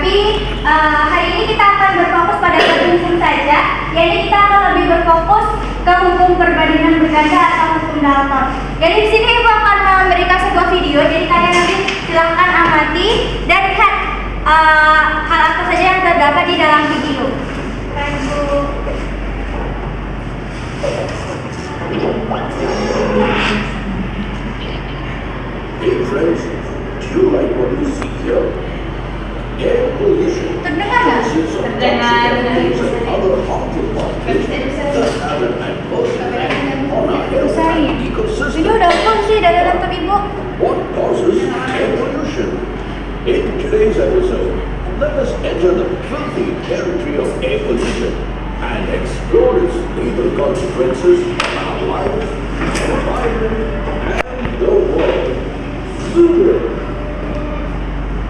Tapi hari ini kita akan berfokus pada satu hukum saja, yaitu kita akan lebih berfokus ke hukum perbandingan berganda atau hukum Dalton. Jadi di sini Ibu akan memberikan sebuah video, jadi kalian nanti silahkan amati dan lihat hal apa saja yang terdapat di dalam video. Hey friends, do you like what you see here? Air pollution Terdengar nggak? consists of toxic chemicals and other harmful particles that have an adverse effect on our health and Ini ecosystem. udah full sih dari laptop Ibu. What causes air pollution? In today's episode, let us enter the filthy territory of air pollution and explore its lethal consequences on our lives, environment, and the world.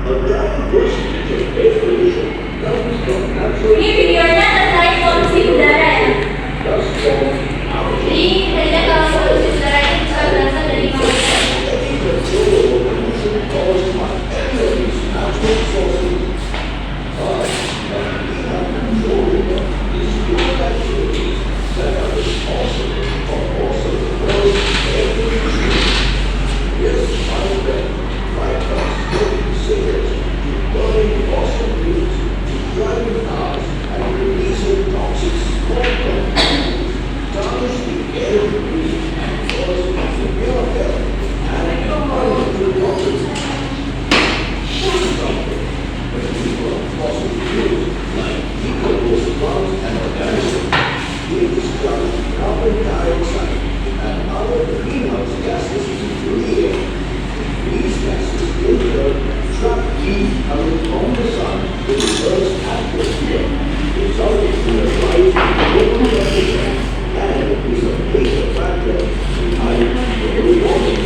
A diversity of air pollution comes from natural Ini videonya terkait polusi udara ya. dust storms, Jadi terlihat kalau polusi udara itu bisa berasal dari manusia. pollution caused by any of these natural sources. But we have control over these human activities that are responsible for most of the world's air pollution. Yes, my friend, like from smoking cigarettes to burning fossil fuels to driving cars and releasing toxic smoke from fuels, tarnish the air we breathe and cause severe health and environmental problems. When we burn fossil fuels like decomposed plants and organisms, we discharge carbon dioxide and other greenhouse gases into the air. These gases in turn trap heat coming from the sun to the Earth's atmosphere, resulting in a rise in global temperature and is a major factor behind global warming.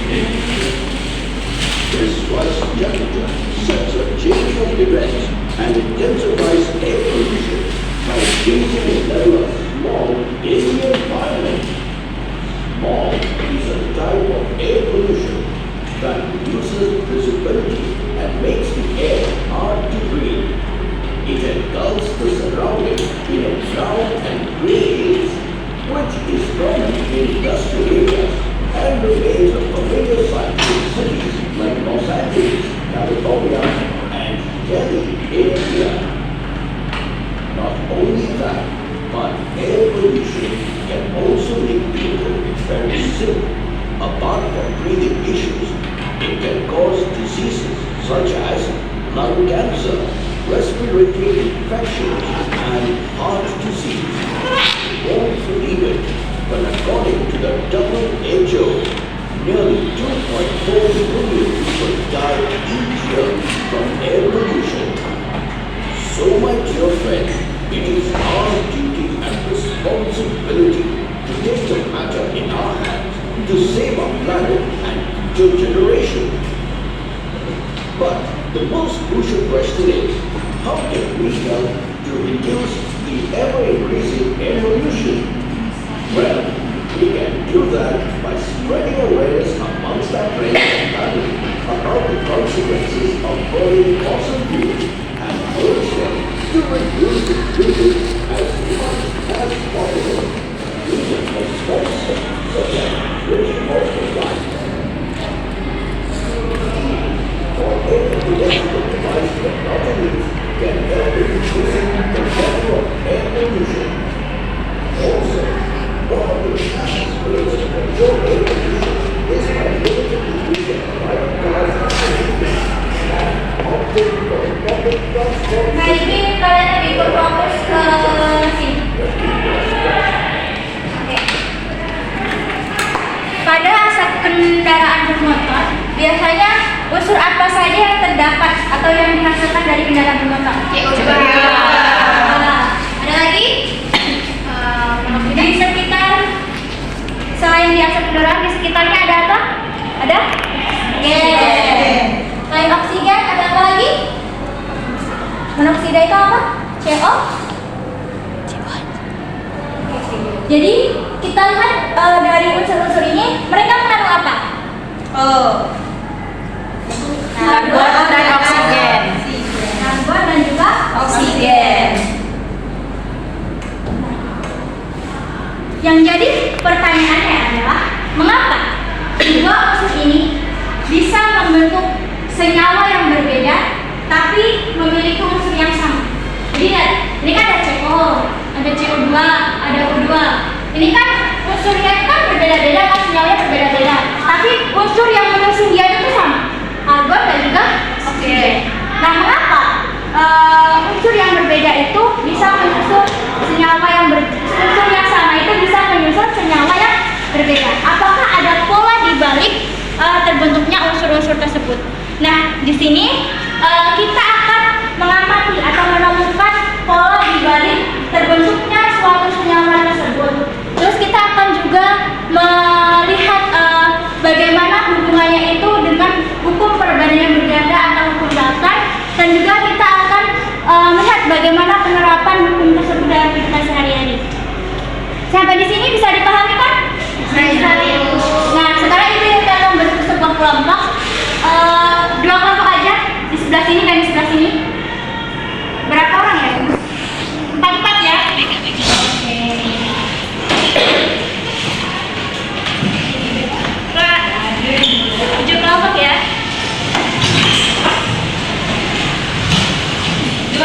This rise in temperature sets a chain of events and intensifies air pollution by increasing the level of smog in the environment. Smog is a type of air pollution that reduces visibility and makes the air hard to breathe. It engulfs the surroundings in a brown and gray haze, which is common in industrial areas and remains a familiar sight in cities like Los Angeles, California, and Delhi, India. Not only that, but air pollution can also make people very sick. Apart from breathing issues, it can cause diseases such as lung cancer, respiratory infections, and heart disease. You won't believe it, but according to the WHO, nearly 2.4 million people die each year from air pollution. So, my dear friends, it is our duty and responsibility to take the matter in our hands to save our planet and future generations. But the most crucial question is, how can we help to reduce the ever-increasing air pollution? Well, we can do that by spreading awareness amongst our friends and family about the consequences of burning fossil fuels and urge them to reduce its usage as much as possible. Using a small steps such as switching off the lights or any electrical device that not only can help in reducing the level of air pollution. Also, one of the fastest ways to control air pollution is by limiting the use of private cars and opting for public transport. Nah ini kalian lebih berfokus ke sini. Oke. Pada asap kendaraan bermotor, biasanya unsur apa saja yang terdapat atau yang dihasilkan dari kendaraan bermotor? Ada lagi? Di sekitar, selain di asap kendaraan, di sekitarnya ada apa? Ada? Selain oksigen, ada apa lagi? Monoksida itu apa? CO? Jadi kita lihat dari unsur-unsur ini, mereka mengandung apa? Karbon dan oksigen. Karbon dan juga unsur yang menyusun dia itu sama, argon dan juga oksigen. Nah, mengapa unsur yang berbeda itu bisa menyusun senyawa unsur yang sama itu bisa menyusun senyawa yang berbeda? Apakah ada pola di balik terbentuknya unsur-unsur tersebut? Nah, di sini kita akan mengamati atau menemukan pola di balik terbentuknya suatu senyawa tersebut. Terus kita akan juga melihat bagaimana hubungannya itu dengan hukum perbandingan berganda atau hukum dasar, dan juga kita akan melihat bagaimana penerapan hukum tersebut dalam kehidupan sehari-hari. Sampai di sini bisa dipahami kan? Bisa. Nah, sekarang ibu akan membentuk sebuah kelompok, 2 kelompok aja, di sebelah sini dan di sebelah sini. Berapa orang ya? 4 ya? Oke. Pak, 7 kelompok ya? 2.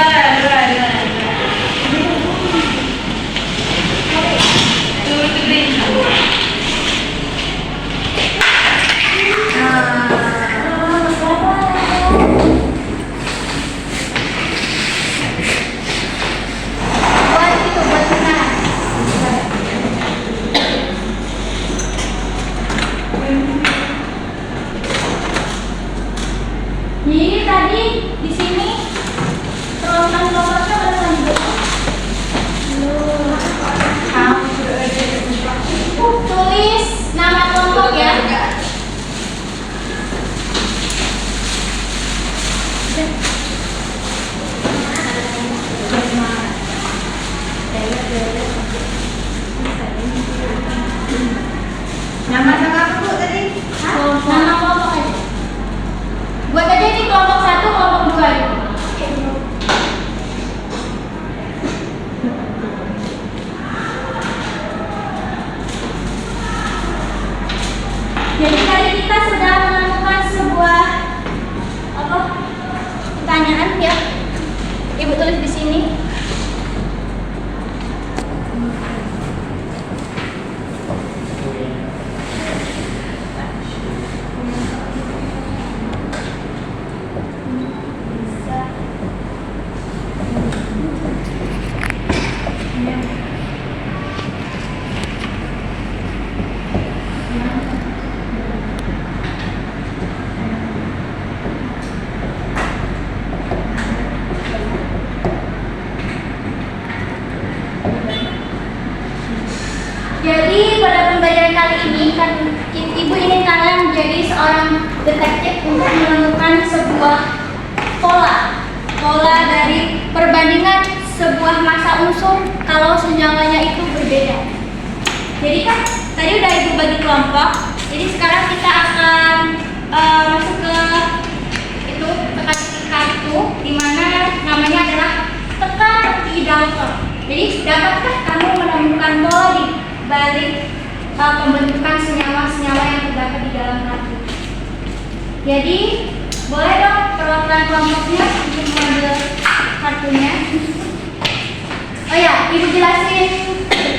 Jadi tadi di sini kelompok-kelompoknya berapa nih? Tulis nama kelompok ya. Nama siapa Bu tadi? Nama kelompok aja. Buat aja nih kelompok 1, kelompok 2 ya. Jadi tadi kita sudah menemukan sebuah pertanyaan ya. Ibu tulis di sini. Jadi pada pembelajaran kali ini kan ibu ingin kalian menjadi seorang detektif untuk menemukan sebuah pola dari perbandingan sebuah massa unsur kalau senjawanya itu berbeda. Jadi kan tadi udah ibu bagi kelompok. Jadi sekarang kita akan masuk ke teka-teki kartu, di mana namanya adalah teka-teki Dalton. Jadi dapatkah kamu menemukan pola di balik pembentukan senyawa-senyawa yang terdapat di dalam kartu? Jadi boleh dong perwakilan kelompoknya untuk mengambil kartunya. Oh ya, ibu jelasin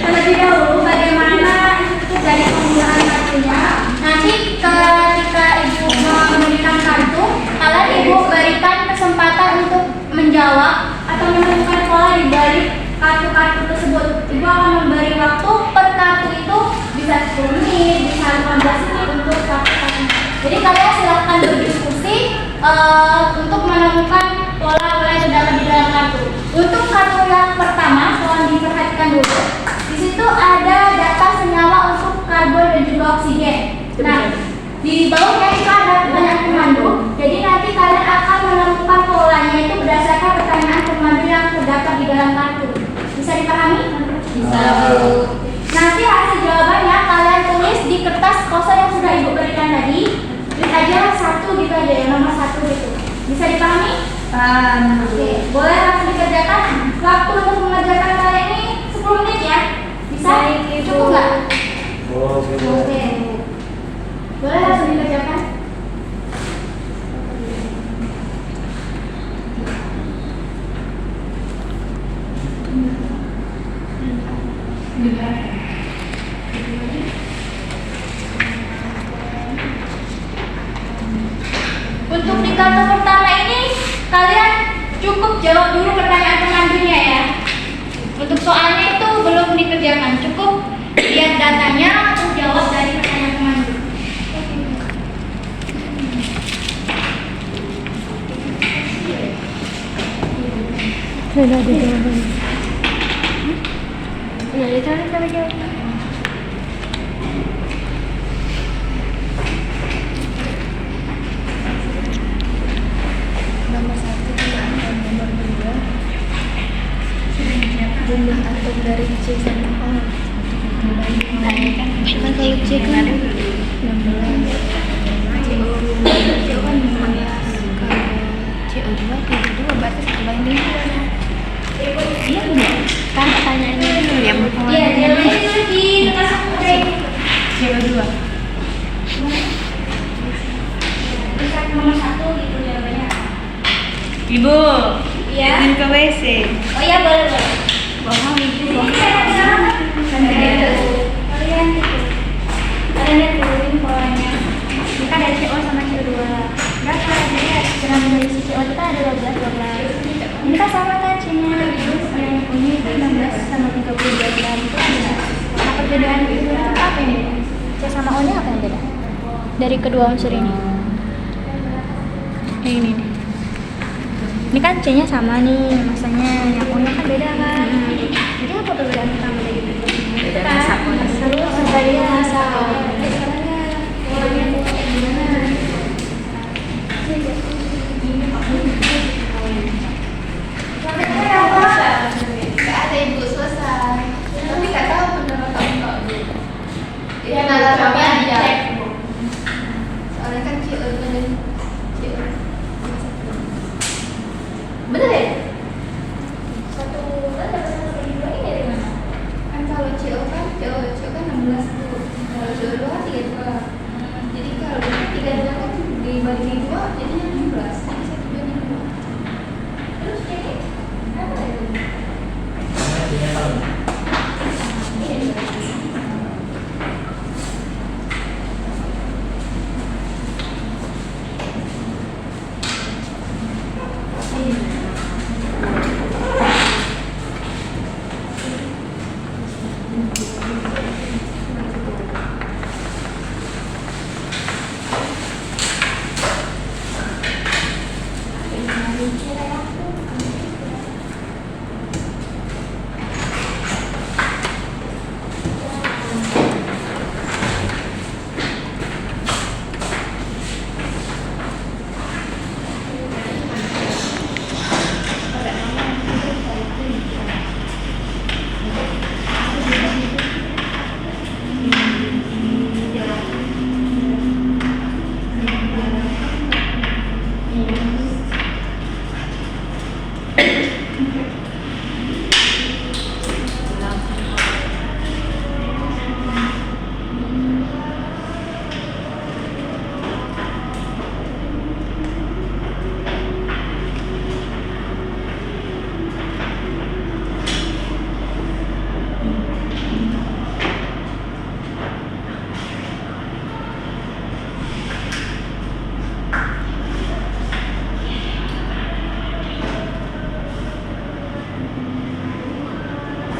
terlebih dahulu bagaimana dari penggunaan kartunya. Nanti ketika ibu memberikan kartu, kalian ibu berikan kesempatan untuk menjawab atau menemukan pola di balik kartu-kartu tersebut. Ibu akan memberi waktu per kartu itu bisa 10 menit, bisa 15 menit untuk kartu-kartu. Jadi kalian silahkan berdiskusi untuk menemukan pola-pola yang terdapat di dalam kartu. Untuk kartu yang pertama, tolong diperhatikan dulu. Di situ ada data senyawa untuk karbon dan juga oksigen. Nah, di bawahnya itu ada pertanyaan pemandu. Jadi nanti kalian akan menemukan polanya itu berdasarkan pertanyaan pemandu yang terdapat di dalam kartu. Bisa dipahami? Bisa. Nanti hasil jawabannya kalian tulis di kertas kosong yang sudah ibu berikan tadi. Tulis aja 1 gitu aja, yang nomor 1 gitu. Bisa dipahami? Oke, boleh langsung dikerjakan. Waktu untuk mengerjakan kalian ini 10 menit ya. Bisa? Cukup nggak? Oke. Boleh langsung dikerjakan. dulu pertanyaan pemandunya ya. Untuk soalnya itu belum dikerjakan, cukup lihat datanya terus jawab dari pertanyaan pemandu. Sudah ada jawaban. Iya, coba jawab. Nomor 1 kemaan dan nomor 2 jumlah atom dari C sama O. Kan kalau C kan 16, CO kan 16, kalau CO2 32 berarti 1 banding 2. Iya enggak? Kan pertanyaannya itu yang Iya, jawabannya itu di kertas kuning. CO2. Tulisan nomor 1 gitu jawabannya. Ibu, Iya. izin ke WC. Oh iya, boleh. Bohong itu Ini bohong. kalian gitu. Kalian lihat dulu ini polanya. Ini kan ada CO sama CO2. Berapa? Jadi gram dari si CO itu kan ada 12. Ini kan sama kan C-nya. Yang ini 16 sama 32 gram itu ada. Nah, perbedaan itu apa ini? C sama O-nya apa yang beda? Dari kedua unsur ini. Yang ini nih. Ini kan C-nya sama nih, masanya yang O-nya kan beda kan. Jadi apa perbedaan utama dari itu? Beda massa pola. Terus sebagai masa. Warnanya gimana? Gak ada ibu selesai. Tapi gak tahu pendapat kamu dulu. Itu coba cek. Soalnya kan CO dan CO. Bener ya? Satu kan dapat satu dua ini dari mana? Kan kalau CO kan 16 tuh. Kalau CO2 kan 32. Jadi kalau 32 kan dibagi 2 jadinya 16. Jadi 1 banding 2. Terus ini apa itu?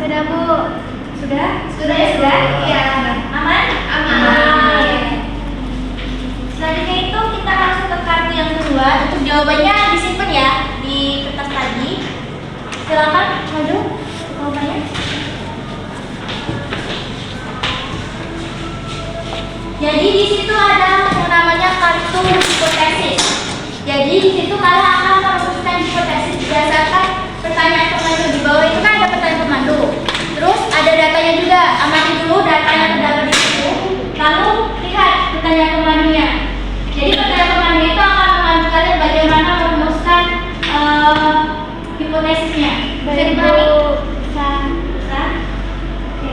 Sudah Bu? Sudah? Sudah ya? Sudah? Iya. Aman? Aman. Selanjutnya itu kita langsung ke kartu yang kedua. Untuk jawabannya disimpan ya di kertas tadi. Silakan maju jawabannya. Jadi di situ ada yang namanya kartu hipotesis. Jadi di situ kalian akan merumuskan hipotesis berdasarkan pertanyaan pemandu. Di bawah itu kan ada pertanyaan pemandu. Terus ada datanya juga. Amati dulu data yang terdapat di situ. Lalu lihat pertanyaan pemandunya. Jadi pertanyaan pemandu itu akan membantu kalian bagaimana merumuskan hipotesisnya. Bisa dipahami? Bisa. Oke.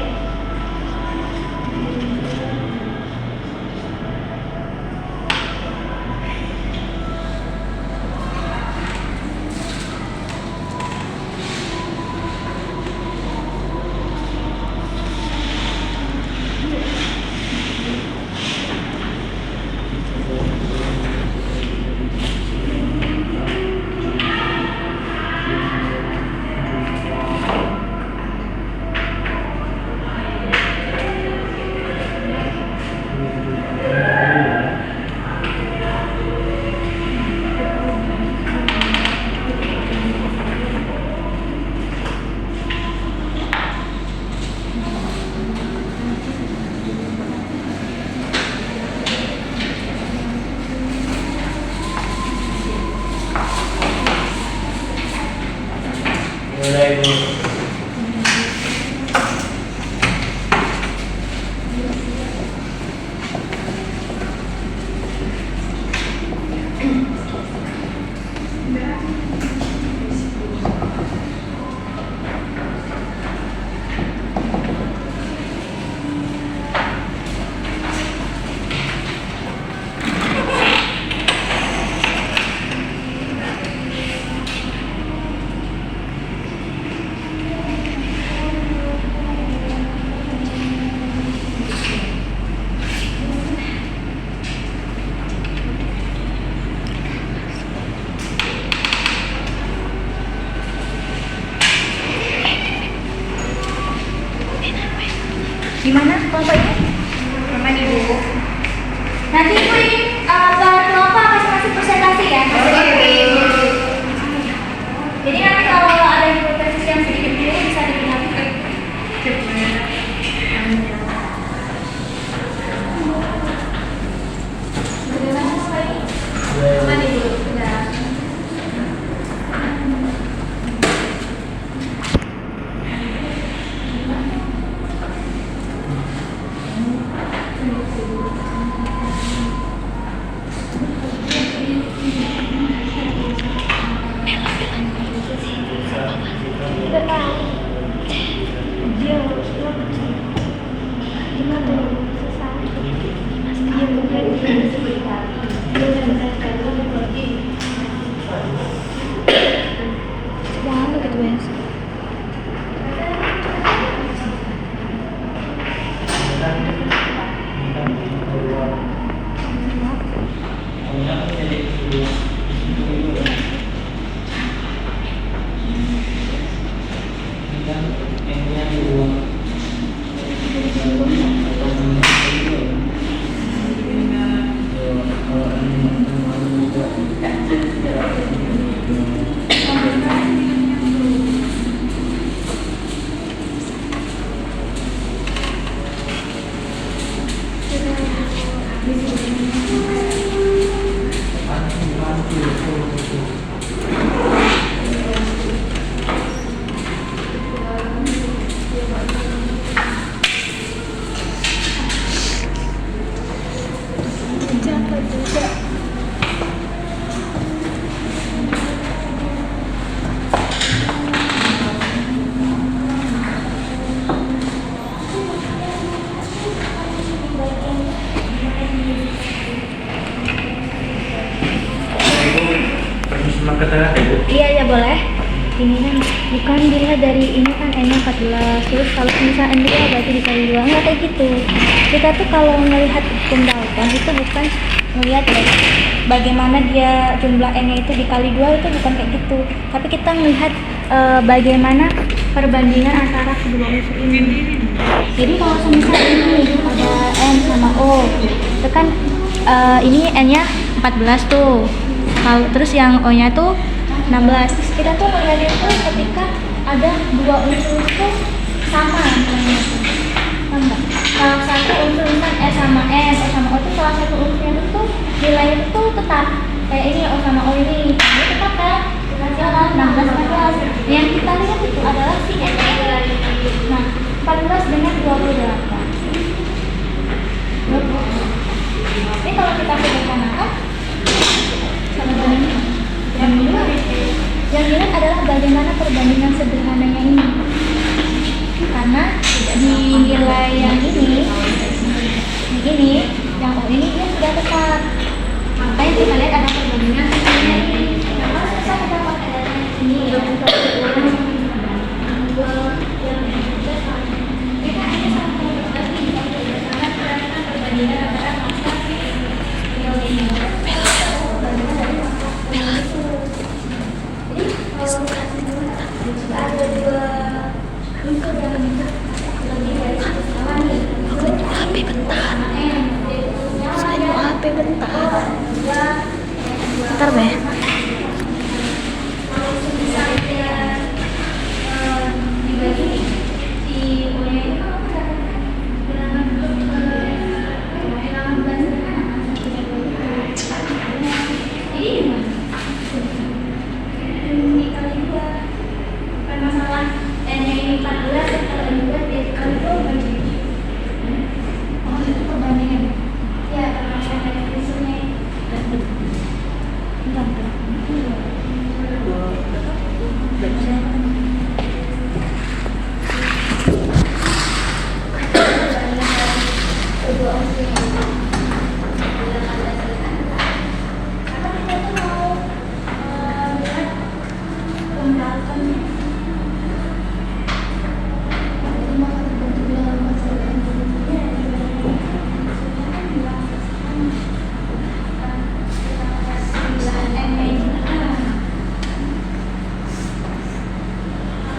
Gimana kelompoknya? Teman ibu. Nanti ibu ini per kelompok masing-masing presentasi ya. Jadi nanti kalau ada hipotesis yang sedikit keliru bisa digunakan. Bagaimana Bapak ini? Teman ibu. Sudah. Iya ya boleh. Ini kan bukan dilihat dari ini kan N-nya 14. Terus kalau misalnya N2 berarti dikali 2. Enggak kayak gitu. Kita tuh kalau melihat hukum Dalton itu bukan melihat dari bagaimana dia jumlah N-nya itu dikali 2 itu bukan kayak gitu. Tapi kita melihat bagaimana perbandingan antara kedua unsur ini. Jadi kalau misalnya ini ada N sama O, itu kan ini N-nya 14 tuh. Kalau terus yang O-nya tuh 16. Terus kita tuh melihat itu ketika ada dua unsur itu sama. Enggak. Kalau satu unsur misalnya S sama N, O sama O itu salah satu unsurnya itu nilainya itu tetap. Kayak ini O sama O ini tetap kan? Ya kan 16 14. Yang kita lihat itu adalah si N ini. Nah, 14 dengan 28. Ini kalau kita sederhanakan sama bandingnya. Yang dilihat adalah bagaimana perbandingan sederhananya ini. Karena di nilai yang ini, yang O ini dia sudah tetap. Makanya kita lihat ada perbandingan sederhananya ini. Kalau susah kita pakai data ini yang kita ini sama lagi berdasarkan perbandingan antara massa ini. Ada dua unsur yang lebih dari sama nih. HP bentar. Saya HP bentar. Bentar, Be. Kalau misalnya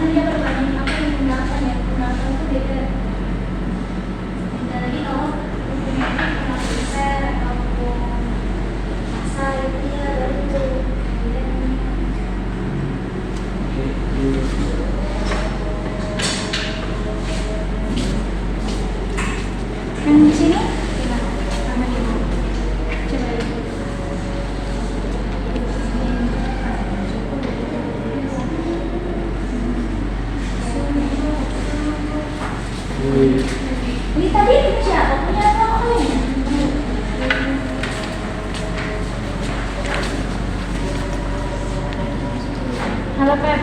kan dia perbandingan apa yang menggunakan ya, menggunakan itu beda. Beda lagi kalau menggunakan pengakuan ataupun masa itu ya baru itu. Yang di sini gimana? Sama gimana? Coba lihat. Ini tadi siapa punya apa ini? Halo Pep.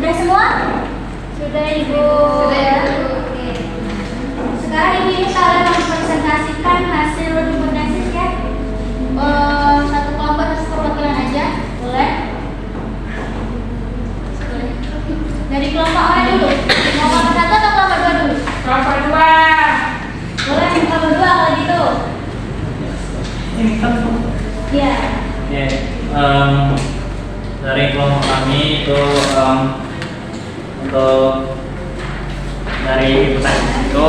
Udah semua? Sudah Ibu. Sudah ya. Oke. Sekarang ini kalian mempresentasikan hasil hipotesis ya. Satu kelompok atas perwakilan aja, boleh? Dari kelompok mana dulu? Kelompok satu atau kelompok dua dulu? Kelompok 2. Boleh kelompok dua kalau gitu. Ini kan Iya. Oke, dari kelompok kami itu untuk dari hipotesis itu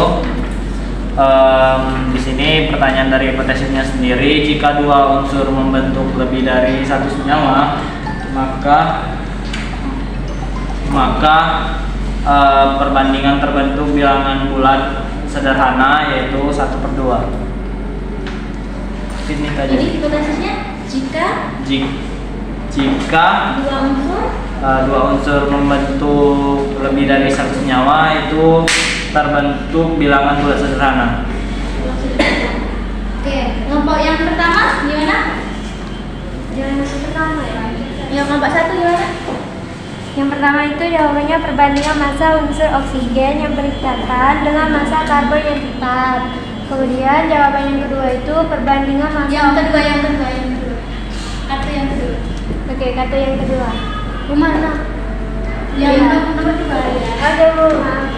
di sini pertanyaan dari hipotesisnya sendiri, jika dua unsur membentuk lebih dari satu senyawa, maka perbandingan terbentuk bilangan bulat sederhana yaitu 1/2. Ini tadi. Jadi hipotesisnya Jika dua unsur dua unsur membentuk lebih dari satu senyawa itu terbentuk bilangan bulat sederhana. Oke, kelompok yang pertama gimana? Yang pertama ya. Yang kelompok satu gimana? Yang pertama itu jawabannya perbandingan massa unsur oksigen yang berikatan dengan massa karbon yang tetap. Kemudian jawaban yang kedua itu perbandingan massa. Yang kedua. Kartu yang kedua. Oke, kata yang kedua. Mana? Yang Iya. nomor dua ya. Aduh, maaf.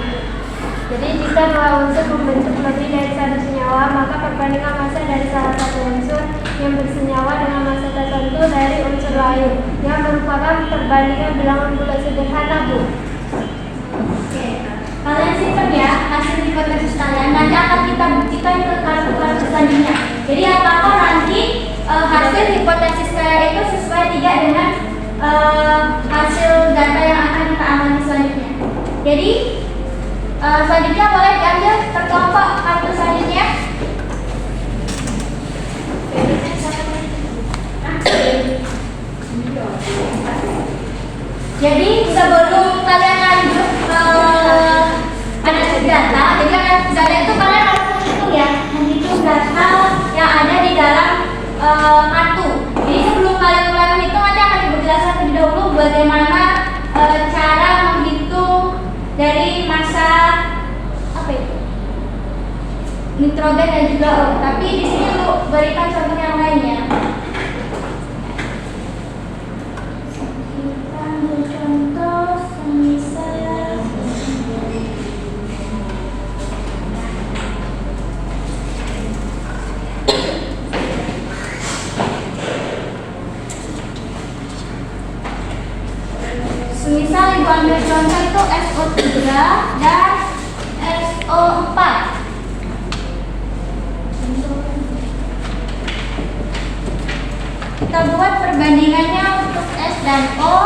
Jadi jika dua unsur membentuk lebih dari satu senyawa, maka perbandingan massa dari salah satu unsur yang bersenyawa dengan massa tertentu dari unsur lain, yang merupakan perbandingan bilangan bulat sederhana, Bu. Oke. Kalian simpan ya hasil hipotesis kalian. Nanti akan kita buktikan ke kartu-kartu selanjutnya. Jadi apakah nanti hasil hipotesis kalian itu sesuai tidak dengan hasil data yang akan kita amati selanjutnya. Jadi selanjutnya boleh diambil per kelompok kartu selanjutnya. Jadi sebelum kalian lanjut analisis data, jadi analisis data itu kalian harus menghitung ya, menghitung data yang ada di dalam kartu. Jadi sebelum kalian mulai menghitung, nanti akan dijelaskan terlebih dahulu bagaimana cara menghitung dari massa apa itu nitrogen dan juga O. Tapi di sini lu berikan contoh yang lainnya. Kita ambil contoh semisal ibu ambil contoh itu SO3 dan SO4. Kita buat perbandingannya untuk S dan O.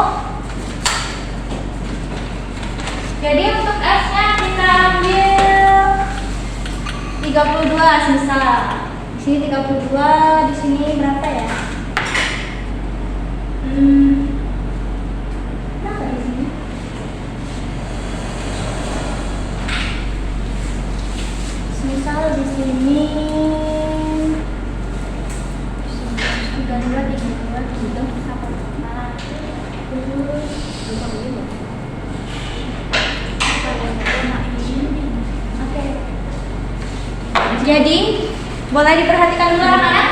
Jadi untuk S-nya kita ambil 32 sisa. Di sini 32, di sini berapa ya? Berapa di sini? Misal di sini 32 gitu apa? Terus oke. Jadi boleh diperhatikan dulu anak-anak.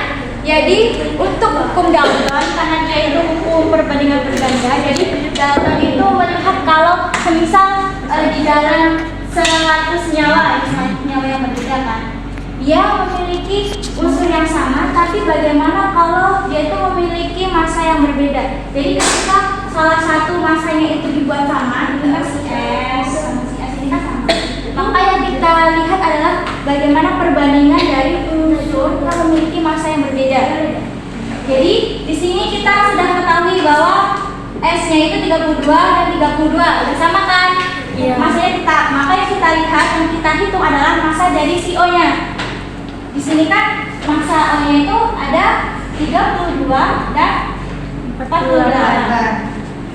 Jadi untuk hukum Dalton, karena dia itu hukum perbandingan berganda, jadi Dalton itu melihat kalau semisal di dalam 100 nyawa, nyawa yang berbeda kan, dia memiliki unsur yang sama, tapi bagaimana kalau dia itu memiliki massa yang berbeda? Jadi ketika salah satu massanya itu dibuat sama, dengan si S sama si S ini kan sama, maka yang kita lihat adalah bagaimana perbandingan dari unsur yang memiliki massa yang berbeda. Jadi di sini kita sudah mengetahui bahwa S-nya itu 32 dan 32 bersama kan? Iya. Massanya tetap. Maka yang kita lihat, yang kita hitung adalah massa dari si O-nya. Di sini kan massa O-nya itu ada 32 dan 48.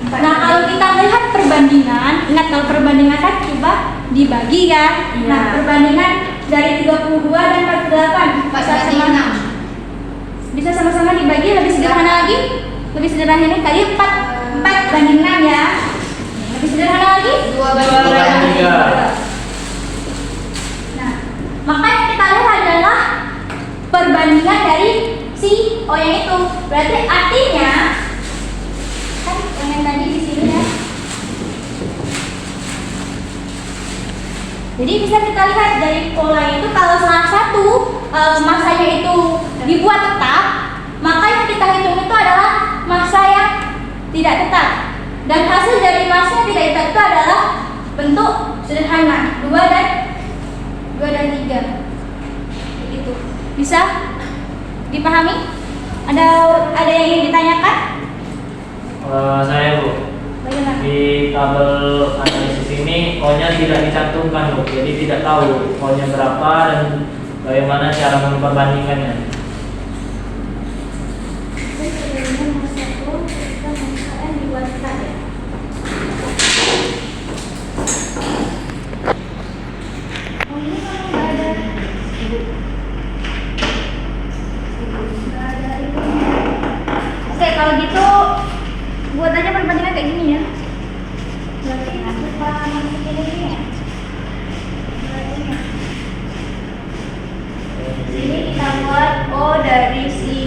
Nah, kalau kita melihat perbandingan, ingat kalau perbandingan kan coba dibagi kan? Iya. Nah, perbandingan dari 32 dan 48 bisa sama-sama dibagi lebih sederhana lagi. Lebih sederhana ini tadi 4 banding 6 ya. Lebih sederhana lagi 2 banding 3. Nah, maka yang kita lihat adalah perbandingan dari si O yang itu. Berarti artinya kan O yang tadi di sini ya. Jadi bisa kita lihat dari pola itu kalau salah satu massanya itu dibuat tetap, maka yang kita hitung itu adalah massa yang tidak tetap. Dan hasil dari massa yang tidak tetap itu adalah bentuk sederhana 2 dan 3. Itu bisa dipahami? Ada yang ingin ditanyakan? Saya Bu, Bagaimana? di tabel analisis ini O-nya tidak dicantumkan Bu, jadi tidak tahu O-nya berapa dan bagaimana cara memperbandingkannya. Oke, kalau gitu buat aja perbandingan kayak gini ya. Berarti aku masukin ini ya. Sini kita buat O dari si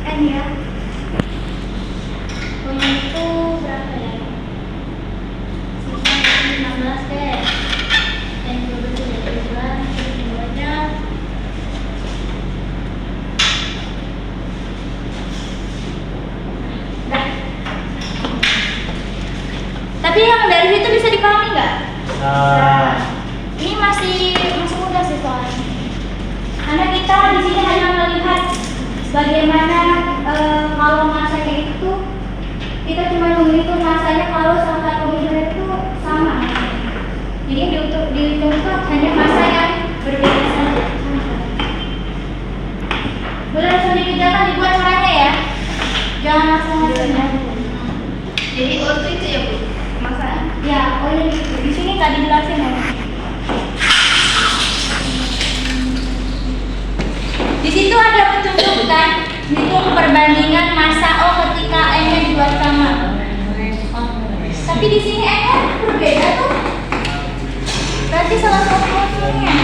N ya. O-nya itu berapa ya? Sisa 16 deh. N 12, semuanya. Nah. Tapi yang dari situ bisa dipahami nggak? Nah, Ini masih mudah sih soalnya. Karena kita di sini hanya melihat bagaimana kalau masanya itu kita cuma menghitung masanya kalau salah satu unsur itu sama. Jadi dihitung itu hanya masa yang berbeda saja. Boleh langsung dikerjakan dibuat caranya ya. Jangan langsung-langsung. Jadi waktu itu ya Bu, masa? Ya, oh ini di sini tadi dijelasin ya. Di situ ada petunjuk kan, hitung perbandingan massa O ketika N-nya dibuat sama. Tapi di sini N-nya berbeda tuh. Berarti salah satu unsurnya.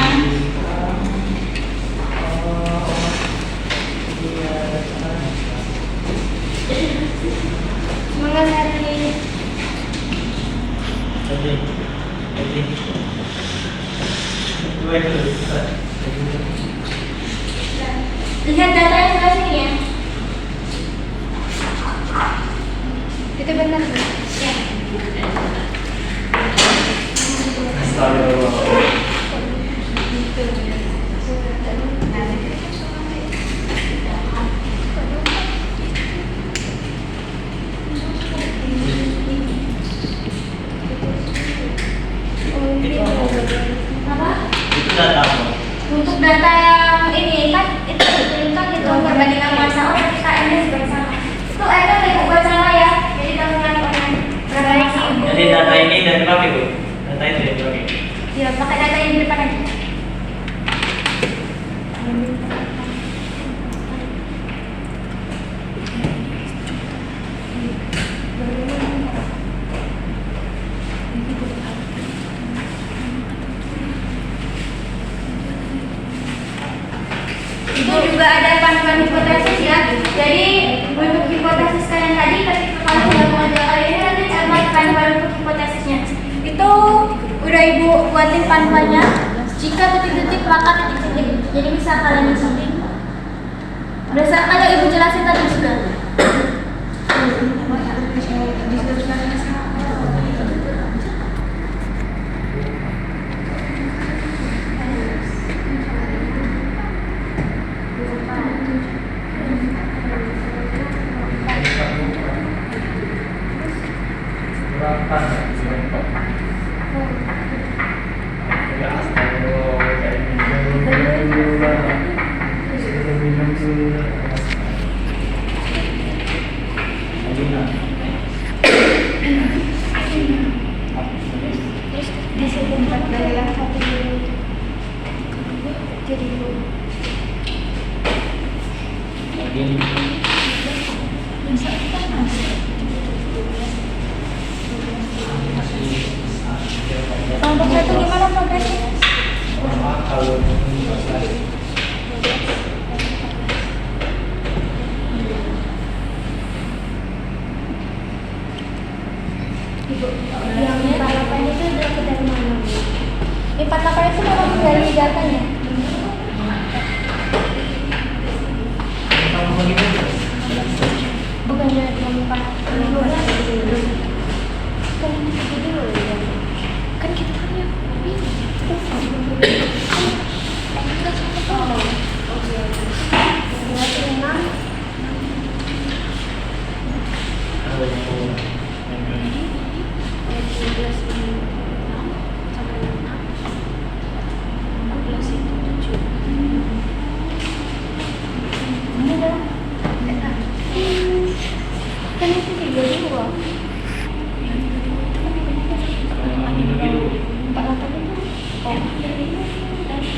Semangat hari ini. jadi dua itu. Lihat datanya sebelah sini ya. Itu benar Bu. Ya. Apa? Itu data. Untuk data yang ini kan itu kan itu perbandingan massa O ketika N-nya sebagai sama. Itu N-nya dibuat sama ya. Jadi tahunan berapa ribu. Jadi data ini dari pakai Bu. Data itu ya dipakai. Ya, pakai data yang di depan aja. Itu juga ada panduan hipotesis ya. Jadi untuk hipotesis kalian tadi ketika kalian sudah mengajar ini nanti ada panduan untuk hipotesisnya. buatin panduannya. Jika titik-titik maka titik-titik. Jadi bisa kalian isi. Berdasarkan yang ibu jelasin tadi juga. Kelompok satu gimana progresnya? Ibu, yang 48 itu dapat dari mana? 48 itu memang dari datanya. Bukan dari kelompok 12. Kan kita kan yang kan itu 32.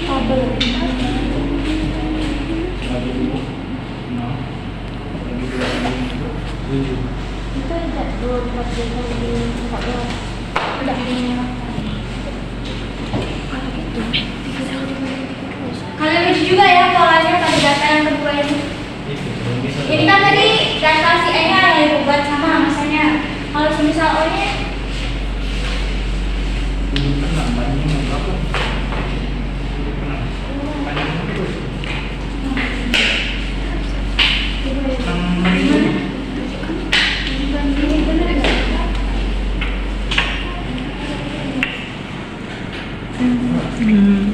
Kabel. Itu ada 24 kalian lucu juga ya polanya pada data yang kedua ini. Ini kan tadi data si E nya yang dibuat sama misalnya. Kalau semisal O nya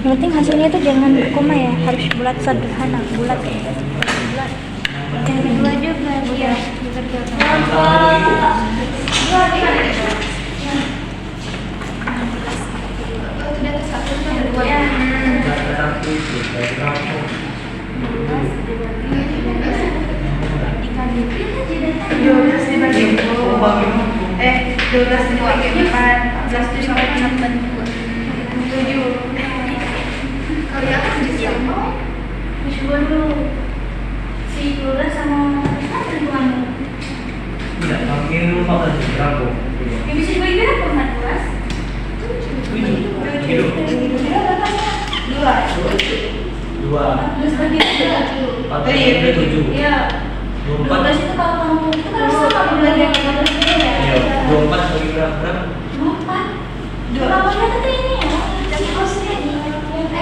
yang penting hasilnya itu jangan berkoma ya, harus bulat sederhana, bulat ya. Bulat. Yang kedua juga dia si Lula sama Ridwan. Tidak, makin lupa kan berapa? Yang bisa gue kira pernah 12. 2. 14 bagi 7. 7. Iya. 12 itu kalau kamu itu kan bisa kamu bagi yang 14 ya. Iya, 24 bagi berapa? 4. Berapanya tadi ini ya? Jadi kosnya di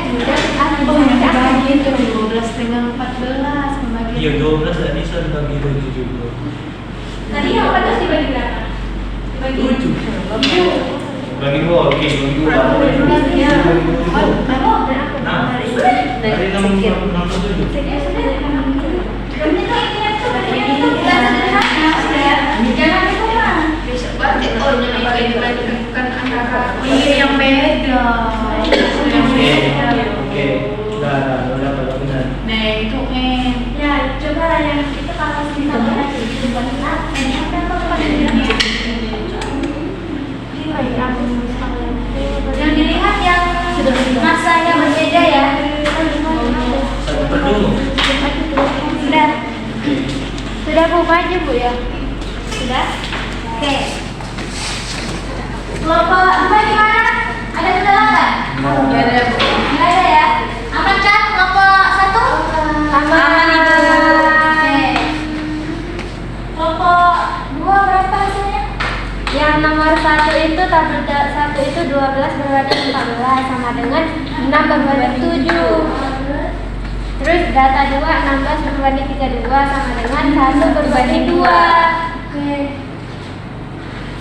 Bagi itu 12 dengan 14 membagi. Iya, 12 dan bisa dibagi 7. tadi yang 14 dibagi berapa? Dibagi 7. Bagi 2, oke, bagi 2. Iya. Nah, dari 6 ke 7. Jangan lupa. Yang beda. Oke. Udah dapat benar. Nah, itu Ya, coba yang itu kalau misalnya yang dilihat yang masanya berbeda ya. Satu per dulu. Sudah buka aja Bu ya? Sudah? Oke. Kelompok 2 gimana? Ada kendala nggak? Nggak ada, Bu. Nggak ada ya? Aman kan? Kelompok 1? Aman, Ibu. Oke. Kelompok 2 berapa hasilnya? Yang nomor 1 itu tabel 1 itu 12 berbanding 14 sama dengan 6 berbanding 7. Terus data 2 16 berbanding 32 sama dengan 1 berbanding 2. Oke.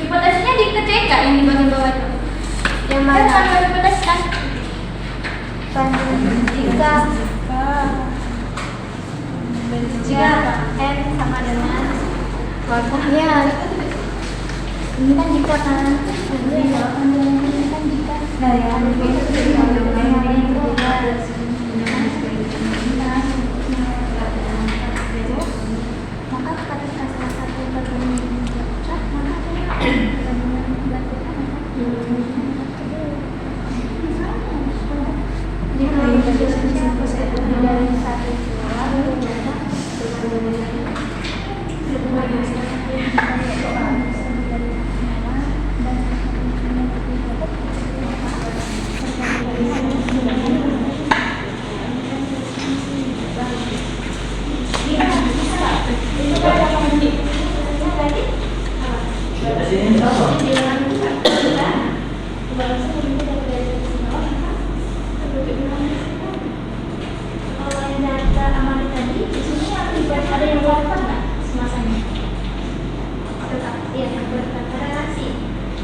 Hipotesisnya dikecek nggak yang di bagian bawah itu? Yang Kan mana? sama hipotesis kan? Jika N sama dengan Makanya ini kan jika kan ini kan jika maka ketika salah satu berbanding Di sini sama. Kalau yang data amanah tadi, di sini ada yang lupa nggak semasanya? Tetap, iya, berkorelasi.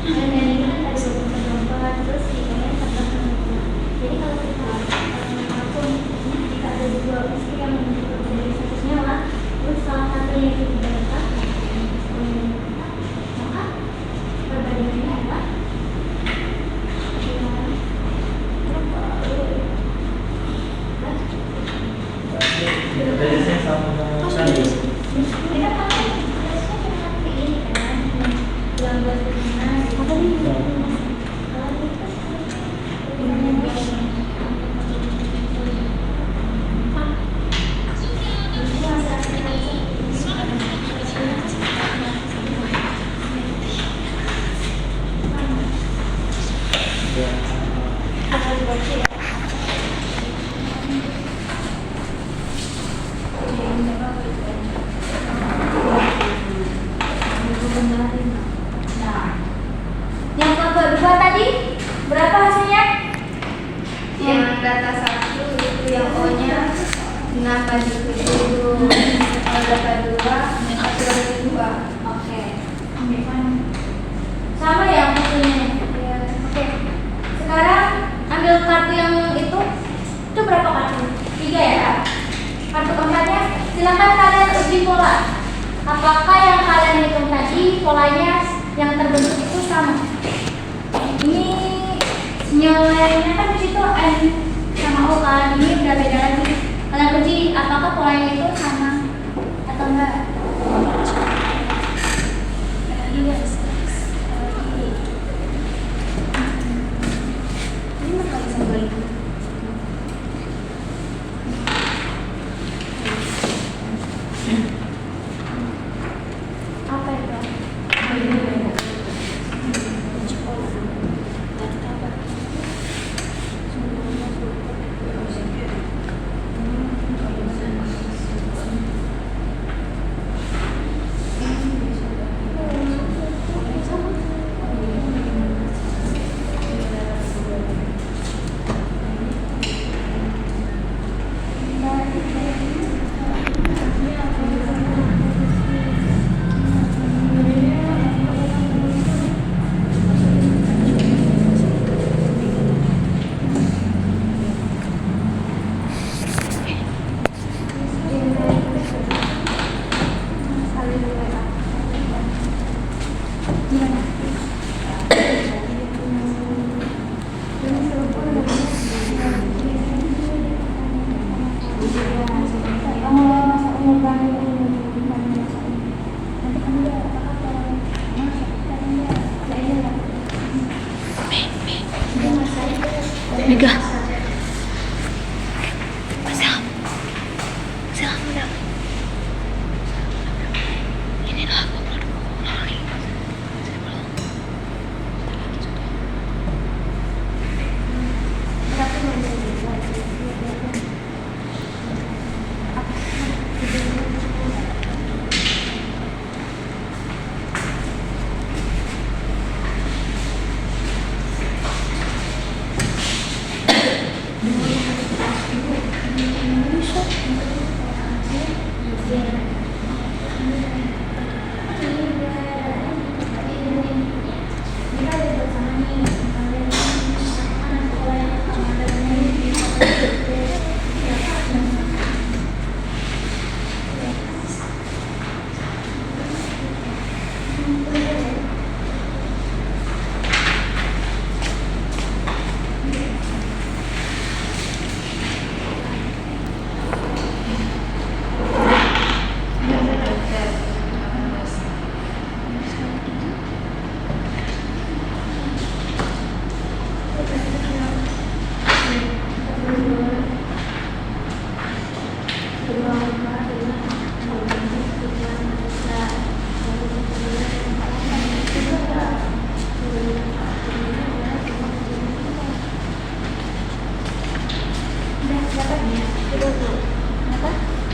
Dan yang ini kan tadi berdompa, terus ini tergantung. Jadi kalau kita mengatur jika ada dua istri yang menunjukkan dari satu senyawa, terus salah satunya itu tidak tetap, maka perbandingannya adalah Hipotesisnya sama tadi. kita pakai hipotetisnya cuma seperti ini kan, yang buat benar. Apa nih? Kalau kita yang kedua tadi berapa hasilnya? Yang data 1 itu yang O-nya 6 banding 7. Kalau data 2 4 banding 2. Oke. Sama ya hasilnya. Oke. Sekarang ambil kartu yang itu berapa kartu? 3 ya. Kartu keempatnya silakan kalian uji pola. Apakah yang kalian hitung tadi polanya yang terbentuk itu sama? Ini senyawanya kan di situ N sama O kan, ini udah beda lagi. Kalian uji apakah polanya itu sama atau enggak? Apa itu? Mega.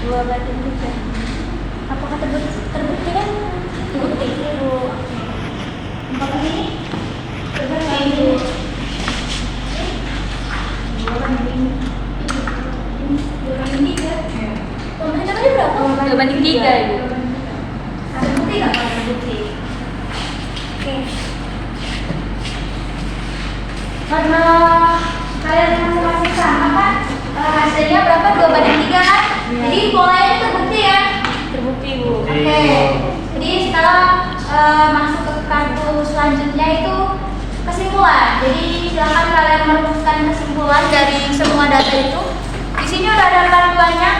Dua banding tiga. Apakah terbukti kan? Terbukti. Apakah ini? Terbukti. Dua banding tiga. Namanya berapa? 2/3 Ibu. Ada bukti nggak? Ada bukti. Oke. Karena kalian masing-masing sama kan? Hasilnya berapa? 2/3 kan? Jadi polanya itu terbukti ya? Terbukti Ibu. Oke. Jadi sekarang masuk ke kartu selanjutnya itu kesimpulan. Jadi silakan kalian merumuskan kesimpulan dari semua data itu. Di sini udah ada panduannya.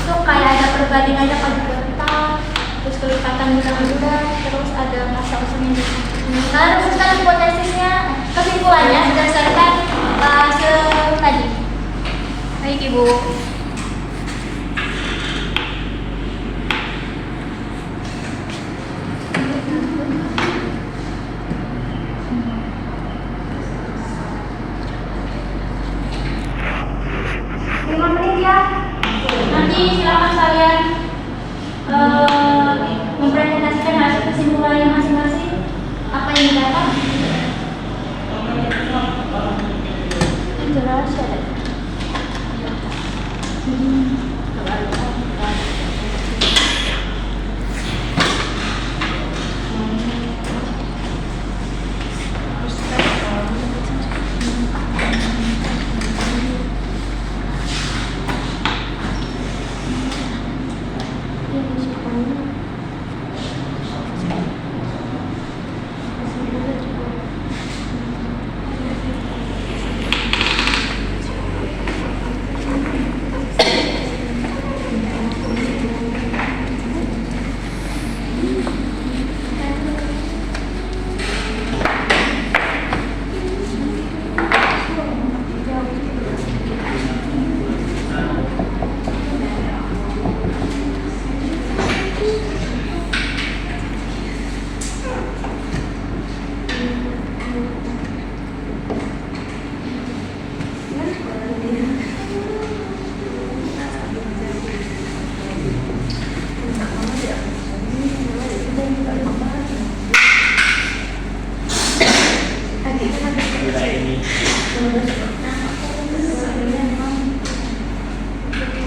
Itu kayak ada perbandingannya pada data, terus kelipatan bilangan bulan, terus ada masa usulnya. Kalian rumuskan hipotesisnya, kesimpulannya berdasarkan tadi. Baik Ibu. Ya. Nanti silakan kalian mempresentasikan hasil kesimpulannya masing-masing. Apa yang didapat? Jelas ada. Gila ini.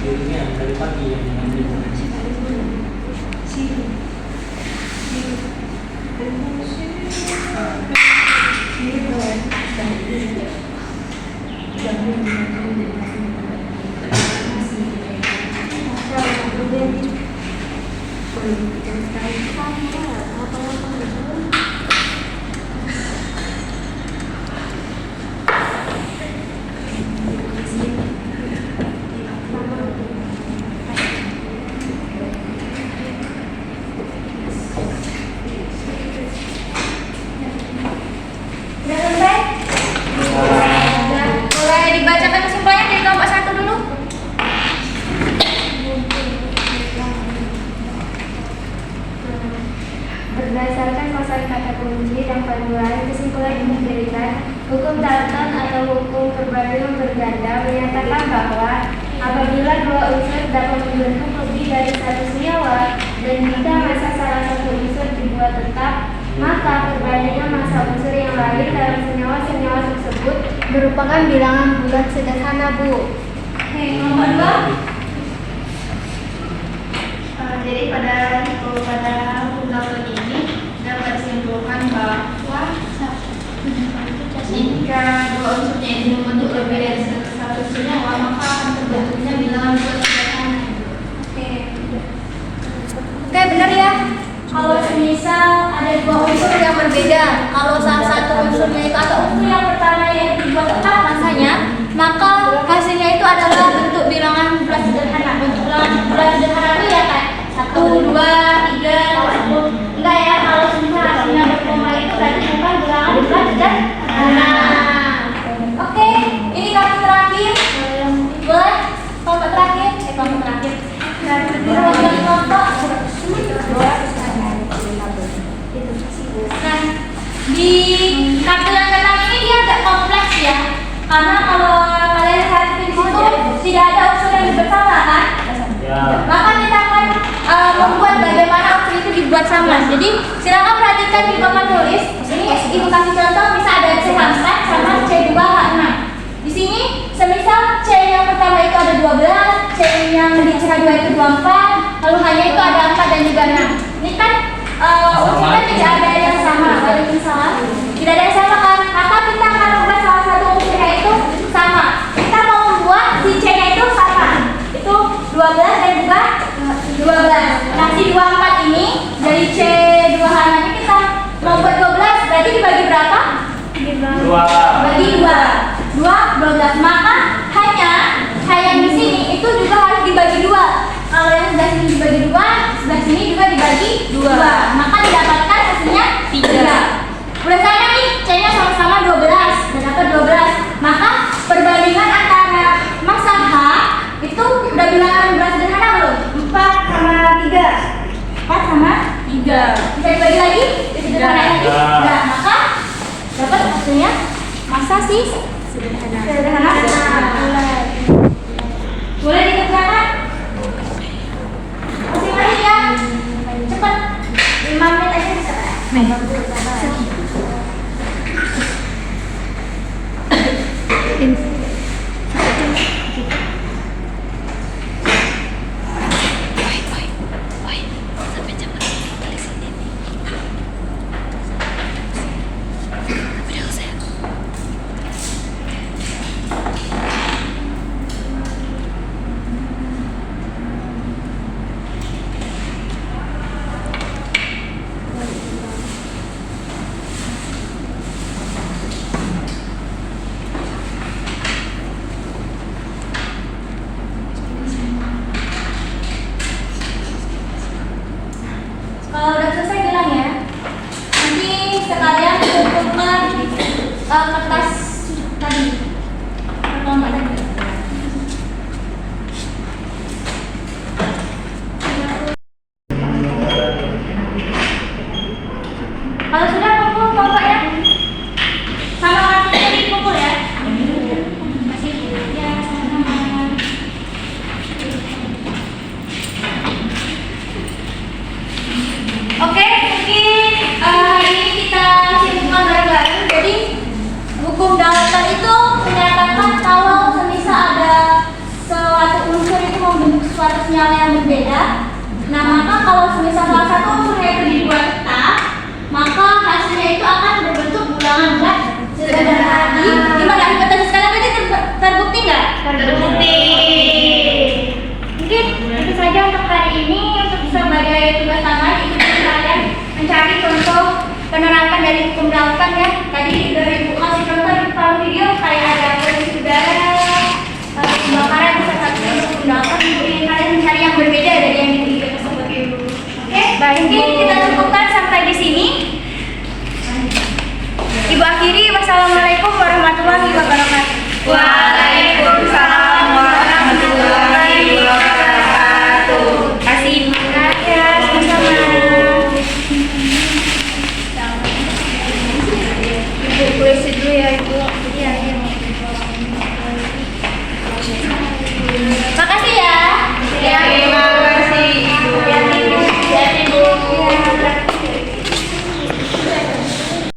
Dirinya dari pagi yang ngambil. Udah selesai? Boleh dibacakan kesimpulannya dari kelompok 1 dulu? Berdasarkan kosakata kunci dan panduan, kesimpulan ini diberikan hukum Dalton atau hukum perbandingan berganda menyatakan bahwa apabila dua unsur dapat membentuk lebih dari satu senyawa dan jika massa salah satu unsur dibuat tetap, maka perbandingan massa unsur yang lain dalam senyawa-senyawa tersebut merupakan bilangan bulat sederhana, Bu. Oke, nomor 2. Jadi pada hukum ini dapat disimpulkan bahwa jika dua unsurnya itu membentuk lebih dari satu senyawa, maka akan terbentuknya bilangan bulat sederhana. Oke, benar ya. Kalau semisal ada dua unsur yang berbeda, kalau salah satu unsurnya itu atau unsur yang pertama yang dibuat tetap masanya, maka hasilnya itu adalah bentuk bilangan bulat sederhana. Bentuk bilangan bulat sederhana itu ya kayak 1, 2, 3, 10. Enggak ya, kalau semisal hasilnya berkoma itu berarti bukan bilangan bulat sederhana. Oke, ini kelompok terakhir. Boleh? Kelompok terakhir? Kelompok terakhir. Kelompok. Nah, di kartu yang keenam ini dia agak kompleks ya, karena kalau kalian lihat di situ tidak ada unsur yang bersama kan? Ya. Maka kita akan membuat bagaimana unsur itu dibuat sama. Jadi silakan perhatikan di papan tulis. Ini ibu kasih contoh, bisa ada C4 sama C2H6. Di sini semisal C yang pertama itu ada 12, C yang di C2 itu 24, lalu hanya itu ada 4 dan juga 6. Ini kan unsurnya tidak ada yang sama. Waalaikumsalam. Tidak ada yang sama kan? Maka kita akan membuat salah satu unsurnya itu sama. Kita mau membuat si C-nya itu sama. Itu 12 dan juga 12. Nah, si 24 ini dari C2H nanti kita mau buat 12, berarti dibagi berapa? Bagi 2. 12. Maka hanya yang di sini itu juga harus dibagi 2. Kalau yang sebelah sini dibagi 2, sebelah sini juga dibagi 2. Maka didapatkan hasilnya 3. Udah sama nih, C-nya sama-sama 12 dan dapat 12. Maka perbandingan antara massa H itu udah bilangan bulat sederhana belum? 4 sama 3. 4 sama 3. Bisa dibagi lagi? Sederhana lagi? Nah, maka dapat hasilnya massa sih sederhana. Boleh dikerjakan? Masing-masing ya. Cepat. 5 menit aja bisa. Kalau udah selesai bilang ya. Nanti sekalian kumpulkan kertas tadi. Pertemuan tadi. Kalau sudah kumpul kelompoknya sama kartunya dikumpul ya. Masih ya sama. Oke, mungkin hari ini kita simpulkan bareng-bareng. Jadi hukum Dalton itu menyatakan kalau semisal ada suatu unsur itu membentuk suatu senyawa yang berbeda, nah maka kalau semisal salah satu unsurnya itu dibuat tetap, maka hasilnya itu akan berbentuk bilangan bulat sederhana. Gimana hipotesis kalian tadi terbukti nggak? Terbukti. Mungkin itu saja untuk hari ini. Untuk sebagai tugas tambahan itu kalian mencari contoh penerapan dari hukum Dalton ya. Tadi dari Ibu kasih contoh di dalam video kayak ada polusi udara, kebakaran, serta hukum Dalton. Mungkin kalian mencari yang berbeda dari yang di video tersebut. Oke, mungkin kita cukupkan sampai di sini. Ibu akhiri, wassalamualaikum warahmatullahi wabarakatuh. Waalaikumsalam warahmatullahi wabarakatuh. Kasih ya, sama-sama. Ibu, puisi dulu ya Ibu.